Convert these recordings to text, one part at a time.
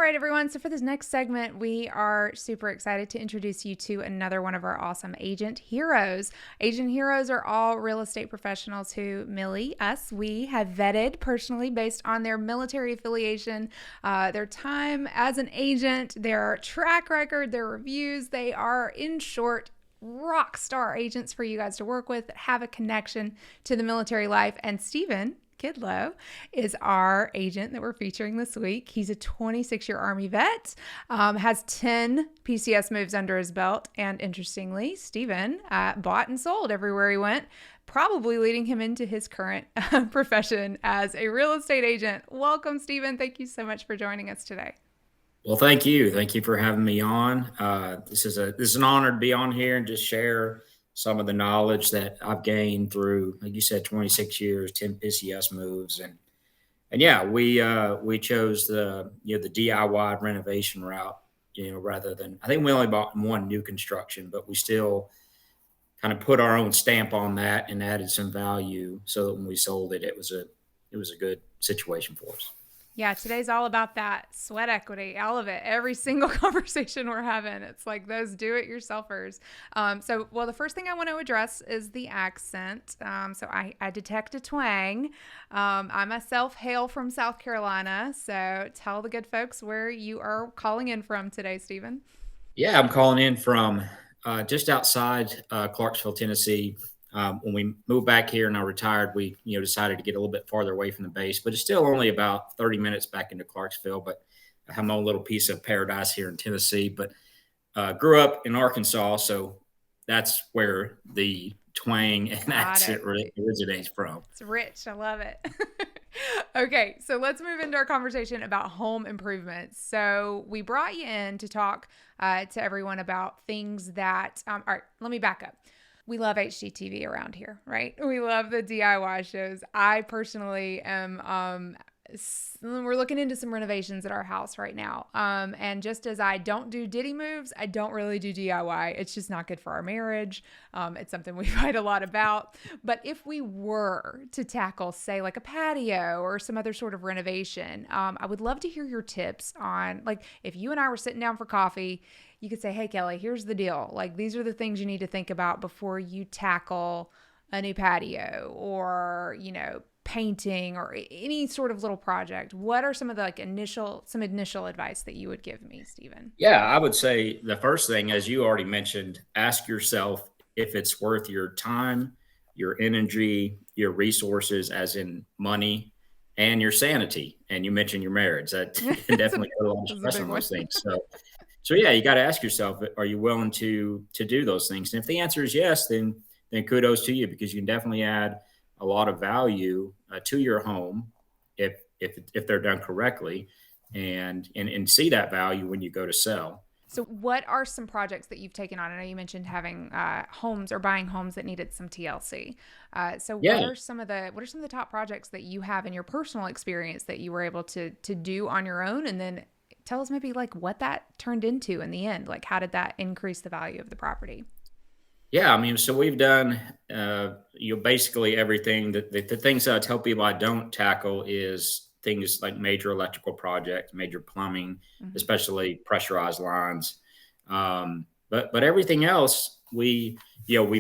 right, everyone. So for this next segment, we are super excited to introduce you to another one of our awesome agent heroes. Agent heroes are all real estate professionals who we have vetted personally based on their military affiliation, their time as an agent, their track record, their reviews. They are, in short, rock star agents for you guys to work with that have a connection to the military life. And Stephen Kidlow is our agent that we're featuring this week. He's a 26-year Army vet, has 10 PCS moves under his belt, and interestingly, Stephen bought and sold everywhere he went, probably leading him into his current profession as a real estate agent. Welcome, Stephen. Thank you so much for joining us today. Well, thank you. Thank you for having me on. This is an honor to be on here and just share some of the knowledge that I've gained through, like you said, 26 years, 10 PCS moves, and yeah, we chose the DIY renovation route, rather than I think we only bought one new construction, but we still kind of put our own stamp on that and added some value so that when we sold it, it was a good situation for us. Yeah, today's all about that sweat equity, all of it. Every single conversation we're having, it's like those do-it-yourselfers. The first thing I want to address is the accent. I detect a twang. I myself hail from South Carolina, so tell the good folks where you are calling in from today, Stephen. Yeah, I'm calling in from just outside Clarksville, Tennessee. When we moved back here and I retired, we decided to get a little bit farther away from the base, but it's still only about 30 minutes back into Clarksville. But I have my own little piece of paradise here in Tennessee. But grew up in Arkansas, so that's where the twang and accent originates from. It's rich. I love it. Okay, so let's move into our conversation about home improvements. So we brought you in to talk to everyone about things that, all right, let me back up. We love HGTV around here, right? We love the DIY shows. I personally am, we're looking into some renovations at our house right now. And just as I don't do Diddy moves, I don't really do DIY. It's just not good for our marriage. It's something we fight a lot about. But if we were to tackle, say, like a patio or some other sort of renovation, I would love to hear your tips on, like, if you and I were sitting down for coffee, you could say, hey, Kelly, here's the deal. Like, these are the things you need to think about before you tackle a new patio or, painting or any sort of little project. What are some of the initial advice that you would give me, Stephen? Yeah, I would say the first thing, as you already mentioned, ask yourself if it's worth your time, your energy, your resources, as in money, and your sanity. And you mentioned your marriage. That can definitely put a lot of stress on those things. So yeah, you got to ask yourself, are you willing to do those things? And if the answer is yes, then kudos to you, because you can definitely add a lot of value to your home if they're done correctly, and see that value when you go to sell. So what are some projects that you've taken on? I know you mentioned having homes or buying homes that needed some TLC. Yeah. What are some of the top projects that you have in your personal experience that you were able to do on your own? And then tell us maybe like what that turned into in the end. Like, how did that increase the value of the property? Yeah, I mean, so we've done, basically everything. The things that I tell people I don't tackle is things like major electrical projects, major plumbing, Mm-hmm. especially pressurized lines. But everything else, we've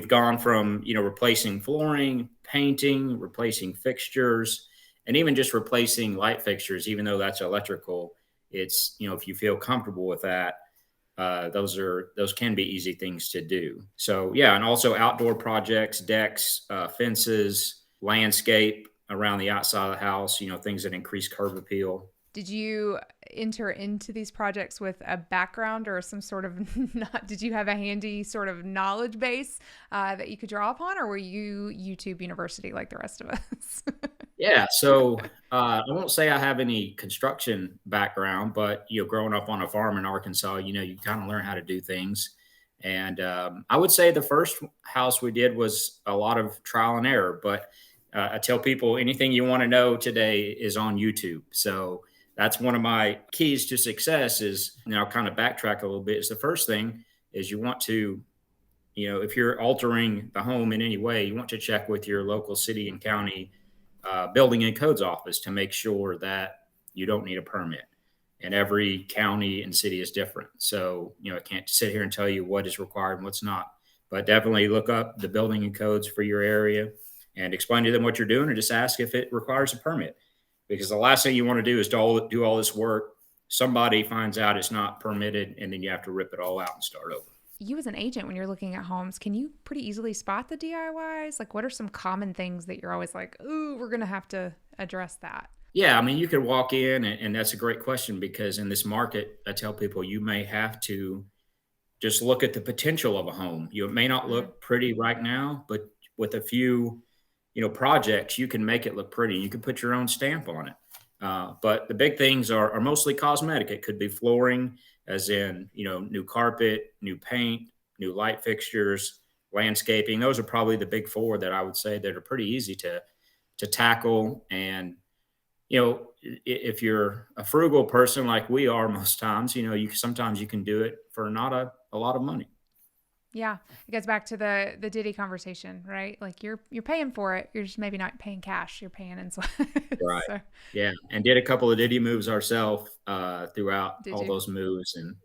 gone from, replacing flooring, painting, replacing fixtures, and even just replacing light fixtures, even though that's electrical. It's, if you feel comfortable with that, those can be easy things to do. So yeah, and also outdoor projects, decks, fences, landscape around the outside of the house, things that increase curb appeal. Did you enter into these projects with a background or some sort of did you have a handy sort of knowledge base that you could draw upon, or were you YouTube University like the rest of us? Yeah, so I won't say I have any construction background, but growing up on a farm in Arkansas, you kind of learn how to do things. And I would say the first house we did was a lot of trial and error. But I tell people anything you want to know today is on YouTube. So that's one of my keys to success. Is I'll kind of backtrack a little bit. Is the first thing is you want to, if you're altering the home in any way, you want to check with your local city and county building and codes office to make sure that you don't need a permit. and every county and city is different. So, I can't sit here and tell you what is required and what's not, but definitely look up the building and codes for your area and explain to them what you're doing, and just ask if it requires a permit. Because the last thing you want to do is do all this work. Somebody finds out it's not permitted, and then you have to rip it all out and start over. You as an agent, when you're looking at homes, can you pretty easily spot the DIYs? Like, what are some common things that you're always like, ooh, we're going to have to address that? Yeah, I mean, you could walk in, and that's a great question, because in this market, I tell people you may have to just look at the potential of a home. It may not Mm, look pretty right now, but with a few, projects, you can make it look pretty. You can put your own stamp on it. But the big things are mostly cosmetic. It could be flooring, as in, new carpet, new paint, new light fixtures, landscaping. Those are probably the big four that I would say that are pretty easy to tackle. And if you're a frugal person like we are most times, sometimes you can do it for not a lot of money. yeah, it goes back to the Diddy conversation, right? Like you're paying for it. You're just maybe not paying cash. You're paying in sweat. Right. So, Yeah. And did a couple of Diddy moves ourselves throughout did all you? those moves. And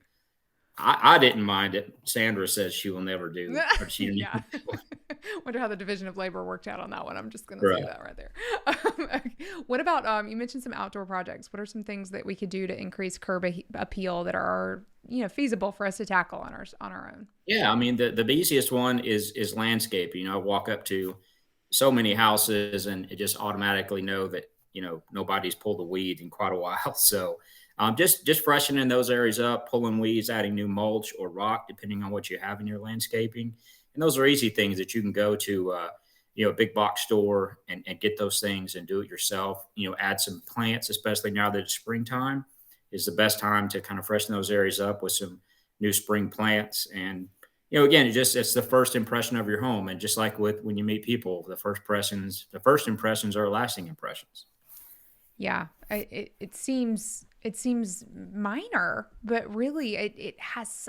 I didn't mind it. Sandra says she will never do, or she Yeah. Wonder how the division of labor worked out on that one. I'm just going to say right. that right there. Okay. What about, you mentioned some outdoor projects. What are some things that we could do to increase appeal that are, feasible for us to tackle on our own? Yeah. I mean, the easiest one is landscaping. I walk up to so many houses and it just automatically know that, nobody's pulled a weed in quite a while. So just freshening those areas up, pulling weeds, adding new mulch or rock, depending on what you have in your landscaping. And those are easy things that you can go to, a big box store and get those things and do it yourself. Add some plants, especially now that it's springtime, is the best time to kind of freshen those areas up with some new spring plants. And again, it's the first impression of your home, and just like with when you meet people, the first impressions are lasting impressions. Yeah, it seems minor, but really it has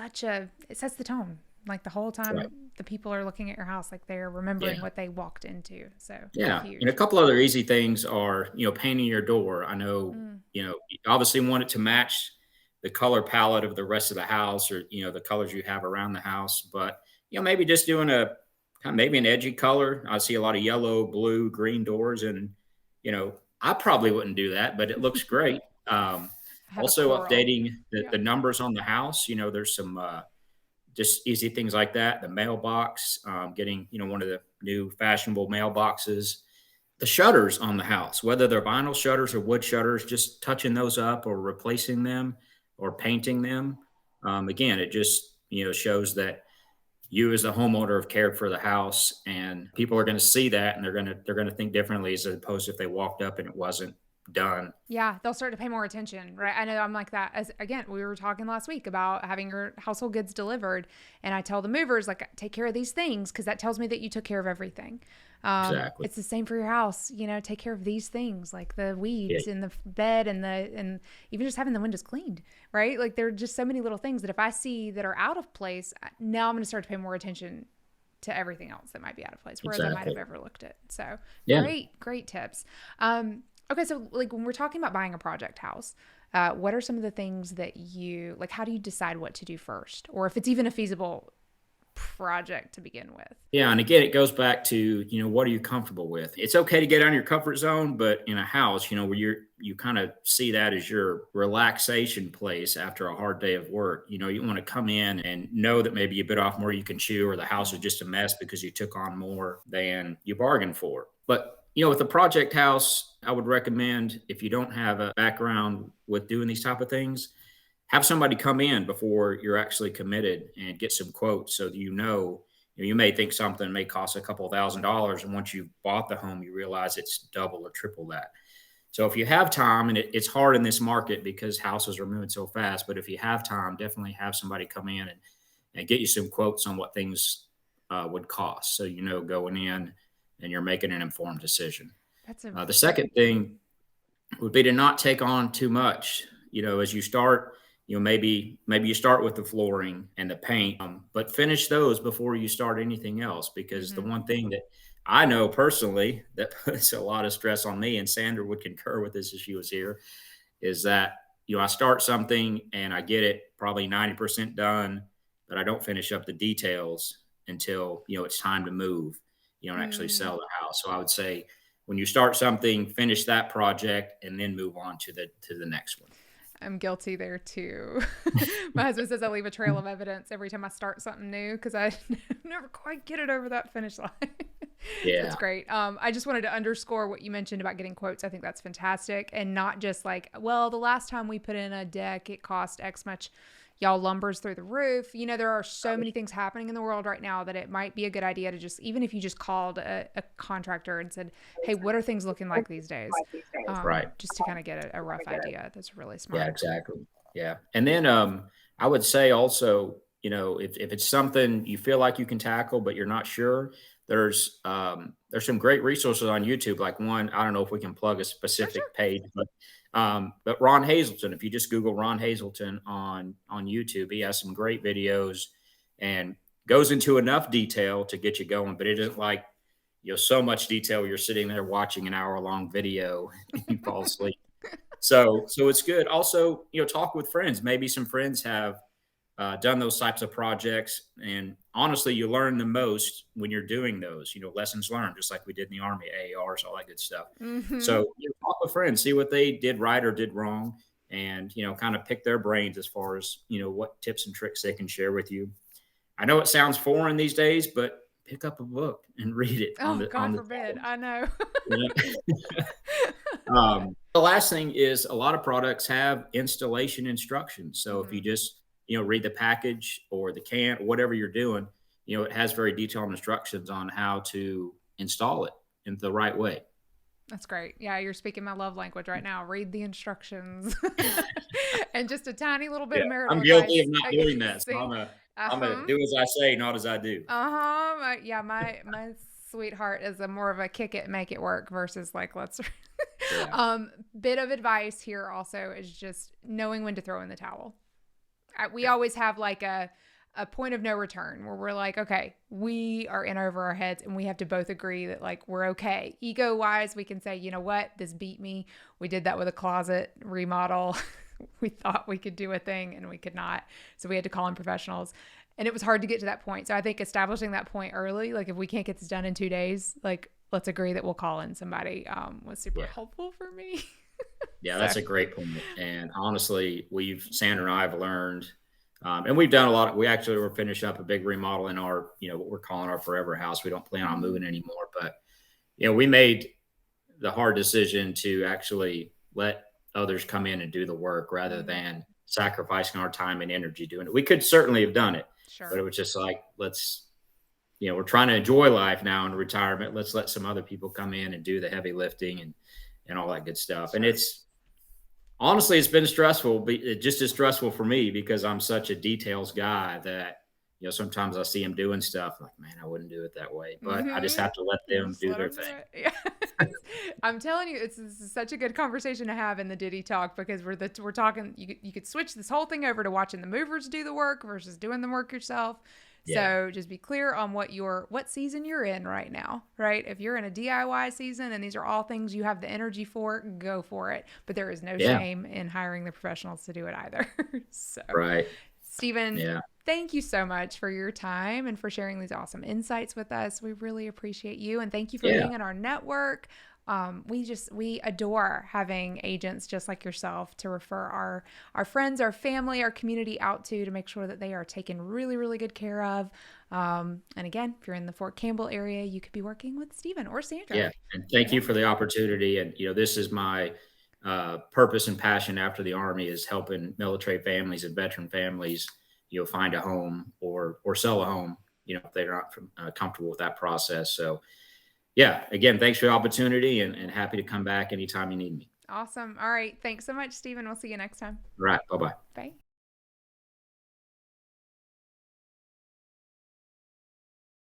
it sets the tone. Like the whole Right. time the people are looking at your house, like they're remembering Yeah. what they walked into. So Yeah. And a huge. couple other easy things are, painting your door. I know, Mm, you obviously want it to match the color palette of the rest of the house, or, the colors you have around the house. But, maybe just doing maybe an edgy color. I see a lot of yellow, blue, green doors, and, I probably wouldn't do that, but it looks great. have a Also coral. updating the, Yeah. the numbers on the house. There's some, just easy things like that. The mailbox, getting, one of the new fashionable mailboxes, the shutters on the house, whether they're vinyl shutters or wood shutters, just touching those up or replacing them or painting them. Again, it just, shows that you as the homeowner have cared for the house, and people are going to see that, and they're going to think differently, as opposed to if they walked up and it wasn't done. Yeah, they'll start to pay more attention, right? I know I'm like that. As again, we were talking last week about having your household goods delivered, and I tell the movers like, take care of these things because that tells me that you took care of everything. Exactly. It's the same for your house, take care of these things like the Yeah, weeds in the bed and even just having the windows cleaned, right? Like there are just so many little things that if I see that are out of place, now I'm going to start to pay more attention to everything else that might be out of place, whereas I might have exactly. overlooked it. So Yeah. great tips. Okay, so like when we're talking about buying a project house, what are some of the things that you like? How do you decide what to do first, or if it's even a feasible project to begin with? Yeah, and again, it goes back to, what are you comfortable with? It's okay to get out of your comfort zone, but in a house, where you kind of see that as your relaxation place after a hard day of work. You want to come in and know that maybe you bit off more you can chew, or the house is just a mess because you took on more than you bargained for. But with a project house, I would recommend, if you don't have a background with doing these type of things, have somebody come in before you're actually committed and get some quotes, so that you may think something may cost a couple $1,000s, and once you've bought the home, you realize it's double or triple that. So if you have time, and it's hard in this market because houses are moving so fast, but if you have time, definitely have somebody come in and get you some quotes on what things would cost. So, going in and you're making an informed decision. That's a The second thing would be to not take on too much. As you start, maybe you start with the flooring and the paint, but finish those before you start anything else. Because the mm-hmm. one thing that I know personally that puts a lot of stress on me, and Sandra would concur with this if she was here, is that I start something and I get it probably 90% done, but I don't finish up the details until, it's time to move, and actually Mm. sell the house. So I would say when you start something, finish that project and then move on to the next one. I'm guilty there too. My husband says I leave a trail of evidence every time I start something new because I never quite get it over that finish line. That's Yeah. great. I just wanted to underscore what you mentioned about getting quotes. I think that's fantastic. And not just like, well, the last time we put in a deck, it cost X much. Y'all, lumber's through the roof. There are so many things happening in the world right now that it might be a good idea to just, even if you just called a contractor and said, hey, what are things looking like these days? Right. Just to kind of get a rough idea. That's really Yeah, smart. exactly. Yeah. And then I would say also, if it's something you feel like you can tackle, but you're not sure, there's some great resources on YouTube. Like one, I don't know if we can plug a Oh, sure. specific page, but Ron Hazelton, if you just Google Ron Hazelton on YouTube, he has some great videos and goes into enough detail to get you going, but it isn't like, so much detail you're sitting there watching an hour-long video and you fall asleep. So it's good. Also, talk with friends. Maybe some friends have done those types of projects, and honestly, you learn the most when you're doing those. Lessons learned, just like we did in the Army, AARs, all that good stuff. Mm-hmm. So talk with friends, see what they did right or did wrong, and kind of pick their brains as far as what tips and tricks they can share with you. I know it sounds foreign these days, but pick up a book and read it on Oh, the God forbid. I know. the last thing is a lot of products have installation instructions. So if you Hmm. just, read the package or the can, or whatever you're doing, it has very detailed instructions on how to install it in the right way. That's great. Yeah, you're speaking my love language right now. Read the instructions. And just a tiny little bit Yeah. of marital I'm guilty advice. of not Okay, doing that. So see? I'm a Uh-huh. do as I say, not as I do. Uh-huh. Yeah, my sweetheart is a more of a kick it, make it work versus like let's Yeah. bit of advice here also is just knowing when to throw in the towel. We always have like a point of no return where we're like, okay, we are in over our heads and we have to both agree that like we're okay. Ego wise, we can say, you know what, this beat me. We did that with a closet remodel. We thought we could do a thing and we could not. So we had to call in professionals. And it was hard to get to that point. So I think establishing that point early, like if we can't get this done in 2 days, like let's agree that we'll call in somebody, was super Yeah. helpful for me. Yeah, So, that's a great point. And honestly, Sandra and I have learned, and we've done a lot. We actually were finishing up a big remodel in our, what we're calling our forever house. We don't plan on mhm. moving anymore, but we made the hard decision to actually let others come in and do the work rather Mhm. than sacrificing our time and energy doing it. We could certainly have done it, but Sure. it was just like, we're trying to enjoy life now in retirement. Let's let some other people come in and do the heavy lifting and all that good stuff. And Sure. it's honestly, it's been stressful, but just as stressful for me because I'm such a details guy that, sometimes I see them doing stuff like, man, I wouldn't do it that way, but I just Mhm. have to let them Just do let their them do thing. it. Yeah. I'm telling you, this is such a good conversation to have in the Diddy Talk because we're talking. You could switch this whole thing over to watching the movers do the work versus doing the work yourself. Yeah. So just be clear on what season you're in right now, right? If you're in a DIY season and these are all things you have the energy for, go for it. But there is no Yeah. shame in hiring the professionals to do it either. So, Right. Stephen, Yeah. thank you so much for your time and for sharing these awesome insights with us. We really appreciate you. And thank you for Yeah. being in our network. We adore having agents just like yourself to refer our friends, our family, our community out to make sure that they are taken really, really good care of. And again, if you're in the Fort Campbell area, you could be working with Stephen or Sandra. Yeah. And thank Yeah. you for the opportunity. And, this is my purpose and passion after the Army is helping military families and veteran families, find a home or sell a home, if they're not comfortable with that process. So, yeah, again, thanks for the opportunity and happy to come back anytime you need me. Awesome. All right. Thanks so much, Stephen. We'll see you next time. All right. Bye bye. Bye.